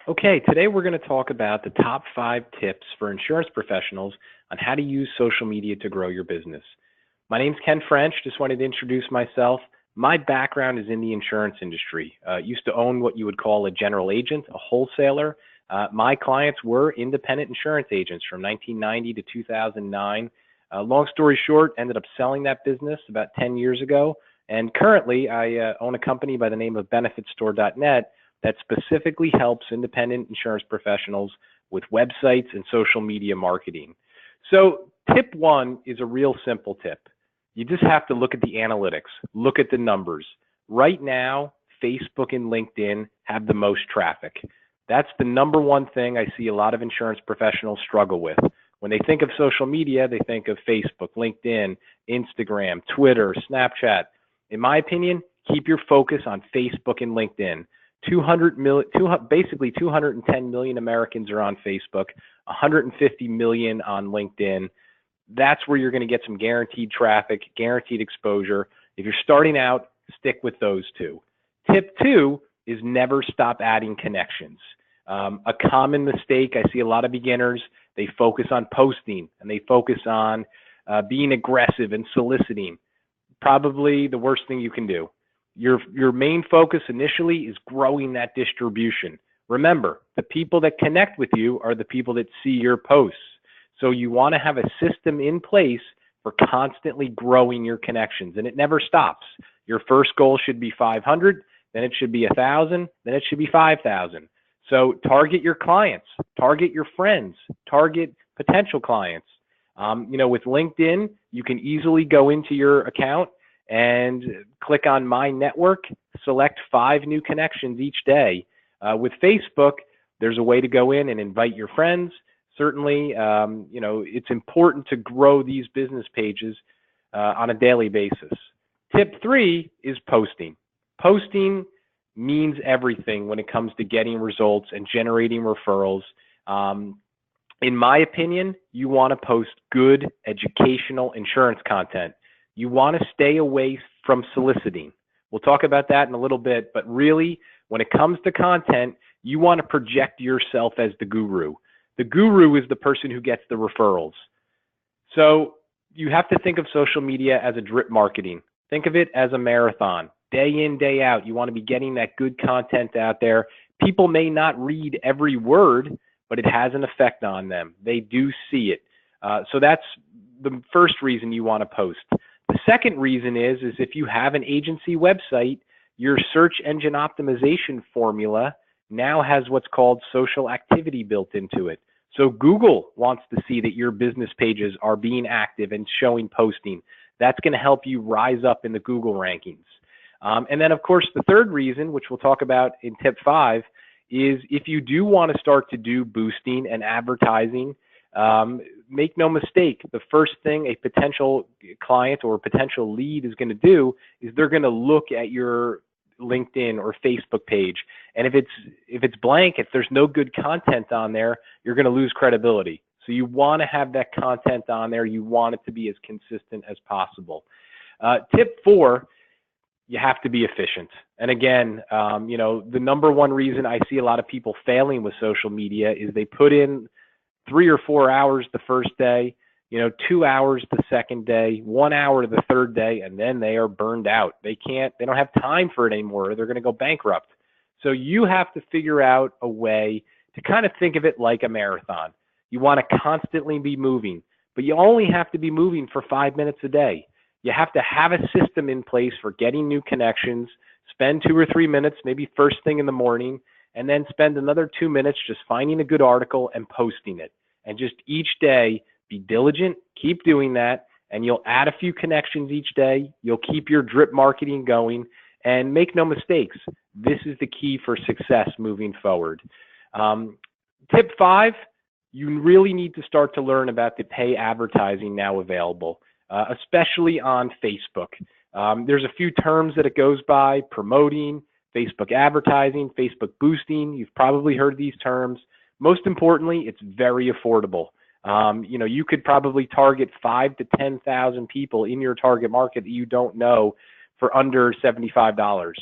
Okay, today we're going to talk about the top 5 tips for insurance professionals on how to use social media to grow your business. My name's Ken French. Just wanted to introduce myself. My background is in the insurance industry. Used to own what you would call a general agent, a wholesaler. My clients were independent insurance agents from 1990 to 2009. Long story short, ended up selling that business about 10 years ago. And currently, I own a company by the name of BenefitStore.net that specifically helps independent insurance professionals with websites and social media marketing. So tip 1 is a real simple tip. You just have to look at the analytics, look at the numbers. Right now, Facebook and LinkedIn have the most traffic. That's the number one thing I see a lot of insurance professionals struggle with. When they think of social media, they think of Facebook, LinkedIn, Instagram, Twitter, Snapchat. In my opinion, keep your focus on Facebook and LinkedIn. Basically 210 million Americans are on Facebook, 150 million on LinkedIn. That's where you're going to get some guaranteed traffic, guaranteed exposure. If you're starting out, stick with those 2. Tip 2 is never stop adding connections. A common mistake, I see a lot of beginners, they focus on posting and they focus on being aggressive and soliciting. Probably the worst thing you can do. Your main focus initially is growing that distribution. Remember, the people that connect with you are the people that see your posts. So you want to have a system in place for constantly growing your connections, and it never stops. Your first goal should be 500, then it should be 1,000, then it should be 5,000. So target your clients, target your friends, target potential clients. With LinkedIn, you can easily go into your account and click on My Network, select 5 new connections each day. With Facebook, there's a way to go in and invite your friends. Certainly, it's important to grow these business pages on a daily basis. Tip 3 is posting. Posting means everything when it comes to getting results and generating referrals. In my opinion, you want to post good educational insurance content. You want to stay away from soliciting. We'll talk about that in a little bit, but really, when it comes to content, you want to project yourself as the guru. The guru is the person who gets the referrals. So you have to think of social media as a drip marketing. Think of it as a marathon. Day in, day out, you want to be getting that good content out there. People may not read every word, but it has an effect on them. They do see it. So that's the first reason you want to post. The second reason is if you have an agency website, your search engine optimization formula now has what's called social activity built into it. So Google wants to see that your business pages are being active and showing posting. That's going to help you rise up in the Google rankings. And then, of course, the third reason, which we'll talk about in tip 5, is if you do want to start to do boosting and advertising, make no mistake, the first thing a potential client or a potential lead is going to do is they're going to look at your LinkedIn or Facebook page. And if it's blank, if there's no good content on there, you're going to lose credibility. So you want to have that content on there. You want it to be as consistent as possible. Tip 4, you have to be efficient. And again, the number one reason I see a lot of people failing with social media is they put in 3 or 4 hours the first day, 2 hours the second day, 1 hour the third day, and then they are burned out. They don't have time for it anymore, or they're going to go bankrupt. So you have to figure out a way to kind of think of it like a marathon. You want to constantly be moving, but you only have to be moving for 5 minutes a day. You have to have a system in place for getting new connections, spend 2 or 3 minutes, maybe first thing in the morning, and then spend another 2 minutes just finding a good article and posting it. And just each day, be diligent, keep doing that, and you'll add a few connections each day. You'll keep your drip marketing going, and make no mistakes. This is the key for success moving forward. Tip 5, you really need to start to learn about the pay advertising now available, especially on Facebook. There's a few terms that it goes by: promoting, Facebook advertising, Facebook boosting. You've probably heard these terms. Most importantly, it's very affordable. You could probably target 5,000 to 10,000 people in your target market that you don't know for under $75.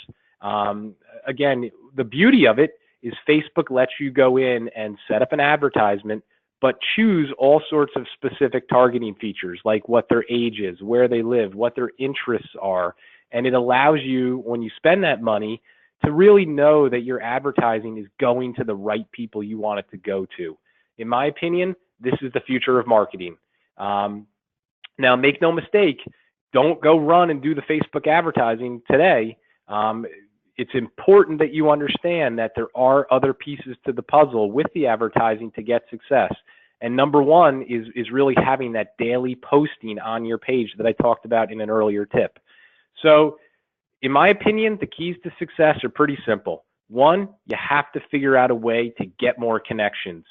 Again, the beauty of it is Facebook lets you go in and set up an advertisement, but choose all sorts of specific targeting features, like what their age is, where they live, what their interests are. And it allows you, when you spend that money, to really know that your advertising is going to the right people you want it to go to. In my opinion, this is the future of marketing. Now, make no mistake, don't go run and do the Facebook advertising today. It's important that you understand that there are other pieces to the puzzle with the advertising to get success. And number one is really having that daily posting on your page that I talked about in an earlier tip. So in my opinion, the keys to success are pretty simple. One, you have to figure out a way to get more connections.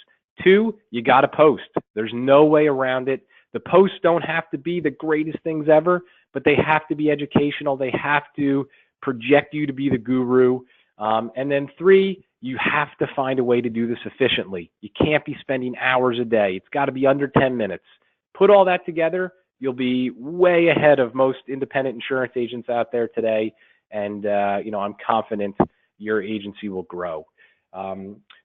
Two, you got to post. There's no way around it. The posts don't have to be the greatest things ever, but they have to be educational. They have to project you to be the guru. And then three, you have to find a way to do this efficiently. You can't be spending hours a day. It's got to be under 10 minutes. Put all that together, you'll be way ahead of most independent insurance agents out there today. And, I'm confident your agency will grow.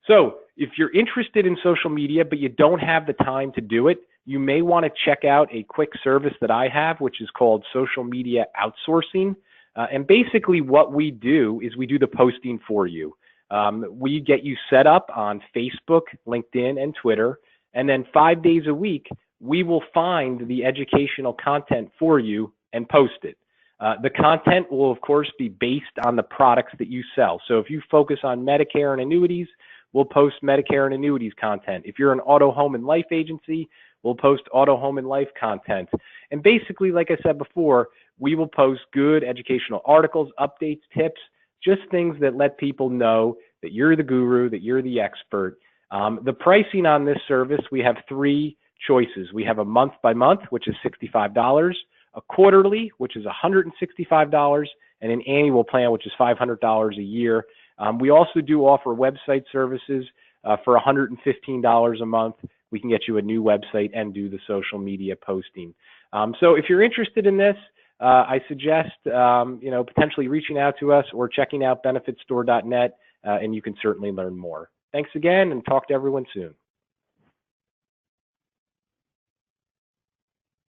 So if you're interested in social media, but you don't have the time to do it, you may want to check out a quick service that I have, which is called Social Media Outsourcing. And basically what we do is we do the posting for you. We get you set up on Facebook, LinkedIn, and Twitter. And then 5 days a week, we will find the educational content for you and post it. The content will, of course, be based on the products that you sell. So if you focus on Medicare and annuities, we'll post Medicare and annuities content. If you're an auto, home, and life agency, we'll post auto, home, and life content. And basically, like I said before, we will post good educational articles, updates, tips, just things that let people know that you're the guru, that you're the expert. The pricing on this service, we have three choices. We have a month by month, which is $65, a quarterly, which is $165, and an annual plan, which is $500 a year. We also do offer website services for $115 a month. We can get you a new website and do the social media posting. So if you're interested in this, I suggest potentially reaching out to us or checking out benefitstore.net, and you can certainly learn more. Thanks again, and talk to everyone soon.